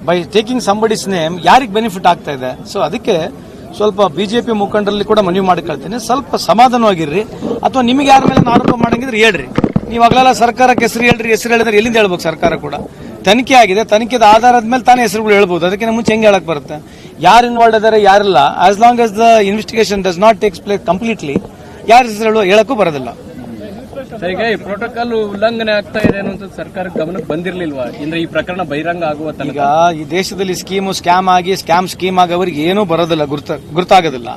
By taking somebody's name ಯಾರಿಗೆ benefit ಆಗ್ತಾ ಇದೆ. ಸೊ ಅದಕ್ಕೆ ಸ್ವಲ್ಪ ಬಿಜೆಪಿ ಮುಖಂಡರಲ್ಲಿ ಕೂಡ ಮನವಿ ಮಾಡಿಕೊಳ್ತೀನಿ, ಸ್ವಲ್ಪ ಸಮಾಧಾನವಾಗಿರ್ರಿ. ಅಥವಾ ನಿಮಗೆ ಯಾರ ಮೇಲೆ ಆರೋಪ ಮಾಡಂಗಿದ್ರೆ ಹೇಳ್ರಿ. ನೀವು ಆಗಲೆಲ್ಲ ಸರ್ಕಾರಕ್ಕೆ ಹೆಸರು ಹೇಳಿದ್ರೆ ಎಲ್ಲಿಂದ ಹೇಳ್ಬೇಕು? ಸರ್ಕಾರ ಕೂಡ ತನಿಖೆ ಆಗಿದೆ, ತನಿಖೆದ ಆಧಾರದ ಮೇಲೆ ತಾನೇ ಹೆಸರುಗಳು ಹೇಳ್ಬೋದು. ಅದಕ್ಕೆ ಮುಂಚೆ ಹೆಂಗೆ ಹೇಳಕ್ ಬರುತ್ತೆ? ಯಾರು ಇನ್ವಾಲ್ವ್ ಇದಾರೆ ಯಾರಿಲ್ಲ, as long as the investigation does not takes place completely, ಯಾರ ಹೆಸರು ಹೇಳಕ್ಕೂ ಬರೋದಿಲ್ಲ. ಈಗ ಈ ಪ್ರೋಟೋಕಾಲ್ ಉಲ್ಲಂಘನೆ ಆಗ್ತಾ ಇದೆ ಅನ್ನುವಂಥದ್ದು ಸರ್ಕಾರಕ್ಕೆ ಗಮನಕ್ಕೆ ಬಂದಿರಲಿಲ್ವಾ? ಅಂದ್ರೆ ಈ ಪ್ರಕರಣ ಬಹಿರಂಗ ಆಗುವ ತನಕ ಈಗ ಈ ದೇಶದಲ್ಲಿ ಸ್ಕ್ಯಾಮ್ ಆಗಿ ಅವರಿಗೆ ಏನೂ ಬರೋದಿಲ್ಲ, ಗುರ್ತಾಗೋದಿಲ್ಲ.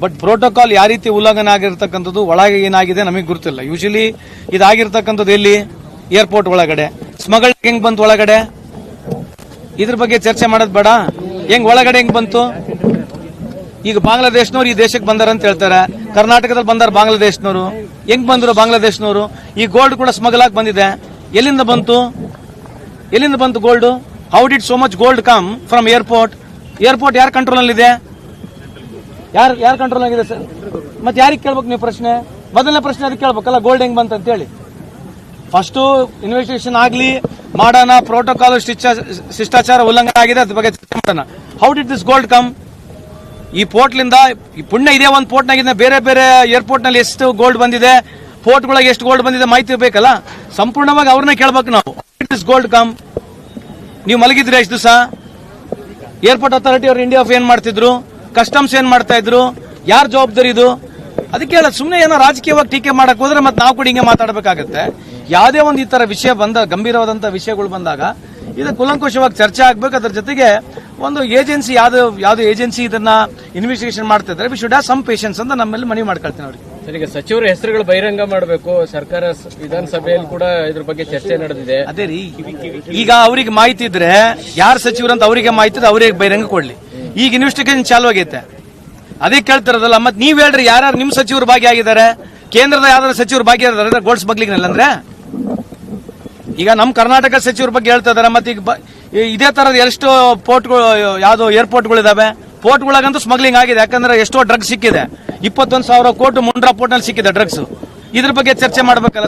ಬಟ್ ಪ್ರೋಟೋಕಾಲ್ ಯಾವ ರೀತಿ ಉಲ್ಲಂಘನೆ ಆಗಿರ್ತಕ್ಕಂಥದ್ದು ಒಳಗೆ ಏನಾಗಿದೆ ನಮಗೆ ಗೊತ್ತಿಲ್ಲ. ಯೂಶಲಿ ಇದಾಗಿರ್ತಕ್ಕಂಥದ್ದು ಎಲ್ಲಿ? ಏರ್ಪೋರ್ಟ್ ಒಳಗಡೆ. ಸ್ಮಗಲಿಂಗ್ ಹೆಂಗ್ ಬಂತು ಒಳಗಡೆ? ಇದ್ರ ಬಗ್ಗೆ ಚರ್ಚೆ ಮಾಡೋದು ಬೇಡ. ಒಳಗಡೆ ಹೆಂಗ್ ಬಂತು? ಈಗ ಬಾಂಗ್ಲಾದೇಶನವ್ರು ಈ ದೇಶಕ್ಕೆ ಬಂದಾರ ಅಂತ ಹೇಳ್ತಾರೆ. ಕರ್ನಾಟಕದಲ್ಲಿ ಬಂದಾರ ಬಾಂಗ್ಲಾದೇಶನವರು. ಹೆಂಗ್ ಬಂದ್ರು ಬಾಂಗ್ಲಾದೇಶನವರು? ಈ ಗೋಲ್ಡ್ ಕೂಡ ಸ್ಮಗಲ್ ಆಗಿ ಬಂದಿದೆ. ಎಲ್ಲಿಂದ ಬಂತು gold? How did so much gold come from airport? Airport ಯಾರ ಕಂಟ್ರೋಲ್ ಅಲ್ಲಿ ಇದೆ? ಯಾರ ಕಂಟ್ರೋಲ್ ಆಗಿದೆ ಸರ್? ಮತ್ತೆ ಯಾರಿಗೆ ಕೇಳ್ಬೇಕು ನೀವು ಪ್ರಶ್ನೆ? ಮೊದಲನೇ ಪ್ರಶ್ನೆ ಅದಕ್ಕೆ ಕೇಳ್ಬೇಕಲ್ಲ, ಗೋಲ್ಡ್ ಹೆಂಗ್ ಬಂತ ಅಂತ ಹೇಳಿ. ಫಸ್ಟ್ ಇನ್ವೆಸ್ಟಿಗೇಷನ್ ಆಗ್ಲಿ ಮಾಡೋಣ, ಪ್ರೋಟೋಕಾಲ್ ಶಿಷ್ಟಾಚಾರ ಉಲ್ಲಂಘನೆ ಆಗಿದೆ ಅದ್ರ ಬಗ್ಗೆ ಚರ್ಚೆ ಮಾಡೋಣ. How did this gold come? ಈ ಪೋರ್ಟ್ಲಿಂದ ಪುಣ್ಯ ಇದೆ, ಒಂದು ಪೋರ್ಟ್ನಾಗಿಂದ ಬೇರೆ ಬೇರೆ ಏರ್ಪೋರ್ಟ್ ನಲ್ಲಿ ಎಷ್ಟು ಗೋಲ್ಡ್ ಬಂದಿದೆ, ಪೋರ್ಟ್ಗಳಿಗೆ ಎಷ್ಟು ಗೋಲ್ಡ್ ಬಂದಿದೆ ಮಾಹಿತಿ ಬೇಕಲ್ಲ. ಸಂಪೂರ್ಣವಾಗಿ ಅವ್ರನ್ನ ಕೇಳ್ಬೇಕು ನಾವು. This gold come? ನೀವು ಮಲಗಿದ್ರಿ ಎಷ್ಟು ದಿವಸ? ಏರ್ಪೋರ್ಟ್ ಅಥಾರಿಟಿ ಅವರು ಇಂಡಿಯಾ ಏನ್ ಮಾಡ್ತಿದ್ರು? ಕಸ್ಟಮ್ಸ್ ಏನ್ ಮಾಡ್ತಾ ಇದ್ರು? ಯಾರ ಜವಾಬ್ದಾರಿ ಇದು? ಅದಕ್ಕೆ ಹೇಳ, ಸುಮ್ಮನೆ ಏನೋ ರಾಜಕೀಯವಾಗಿ ಟೀಕೆ ಮಾಡಕ್ ಹೋದ್ರೆ ಮತ್ತೆ ನಾವು ಕೂಡ ಹಿಂಗೆ ಮಾತಾಡಬೇಕಾಗತ್ತೆ. ಯಾವುದೇ ಒಂದು ಈ ತರ ವಿಷಯ ಗಂಭೀರವಾದಂತಹ ವಿಷಯಗಳು ಬಂದಾಗ ಇದು ಕೂಲಂಕುಷವಾಗಿ ಚರ್ಚೆ ಆಗ್ಬೇಕು. ಅದ್ರ ಜೊತೆಗೆ ಒಂದು ಏಜೆನ್ಸಿ ಯಾವ್ದು ಏಜೆನ್ಸಿ ಇದನ್ನ ಇನ್ವೆಸ್ಟಿಗೇಷನ್ ಮಾಡ್ತಾ ಇದ್ದಾರೆ, we should have some patience ಅಂತ ನಮ್ಮಲ್ಲಿ ಮನವಿ ಮಾಡ್ಕೊಳ್ತೀನಿ ಅವ್ರಿಗೆ. ಈಗ ಸಚಿವರ ಹೆಸರುಗಳು ಬಹಿರಂಗ ಮಾಡಬೇಕು. ಸರ್ಕಾರ ವಿಧಾನಸಭೆಯಲ್ಲಿ ಕೂಡ ಇದ್ರ ಬಗ್ಗೆ ಚರ್ಚೆ ನಡೆದಿದೆ. ಅದೇ ರೀ, ಈಗ ಅವರಿಗೆ ಮಾಹಿತಿ ಇದ್ರೆ ಯಾರು ಸಚಿವರು ಅಂತ ಅವರಿಗೆ ಮಾಹಿತಿ ಇದ್ರೆ ಅವರಿಗೆ ಬಹಿರಂಗ ಕೊಡ್ಲಿ. ಈಗ ಇನ್ವೆಸ್ಟಿಗೇಷನ್ ಚಾಲು ಆಗೈತೆ, ಅದೇ ಕೇಳ್ತಿರೋದಲ್ಲ. ಮತ್ತೆ ನೀವ್ ಹೇಳ್ರಿ, ಯಾರು ನಿಮ್ ಸಚಿವರು ಭಾಗಿಯಾಗಿದ್ದಾರೆ? ಕೇಂದ್ರದ ಯಾವ್ದಾದ್ರು ಸಚಿವರು ಭಾಗಿಯಾಗಿದ್ದಾರೆ ಗೋಲ್ಡ್ ಸ್ಮಗ್ಲಿಂಗ್ ಅಂದ್ರೆ? ಈಗ ನಮ್ ಕರ್ನಾಟಕ ಸಚಿವರ ಬಗ್ಗೆ ಹೇಳ್ತಾ ಇದಾರೆ. ಮತ್ತೆ ಈಗ ಇದೇ ತರದ ಎಷ್ಟು ಪೋರ್ಟ್ಗಳು, ಯಾವ್ದು ಏರ್ಪೋರ್ಟ್ಗಳು ಇದಾವೆ, ಪೋರ್ಟ್ಗಳಾಗಂತೂ ಸ್ಮಗ್ಲಿಂಗ್ ಆಗಿದೆ. ಯಾಕಂದ್ರೆ ಎಷ್ಟೋ ಡ್ರಗ್ಸ್ ಸಿಕ್ಕಿದೆ. 21,000 ಕೋಟಿ ಮುಂಡ್ರಾ ಪೋರ್ಟ್ ನಲ್ಲಿ ಸಿಕ್ಕಿದೆ ಡ್ರಗ್ಸ್. ಇದ್ರ ಬಗ್ಗೆ ಚರ್ಚೆ ಮಾಡ್ಬೇಕಲ್ಲ.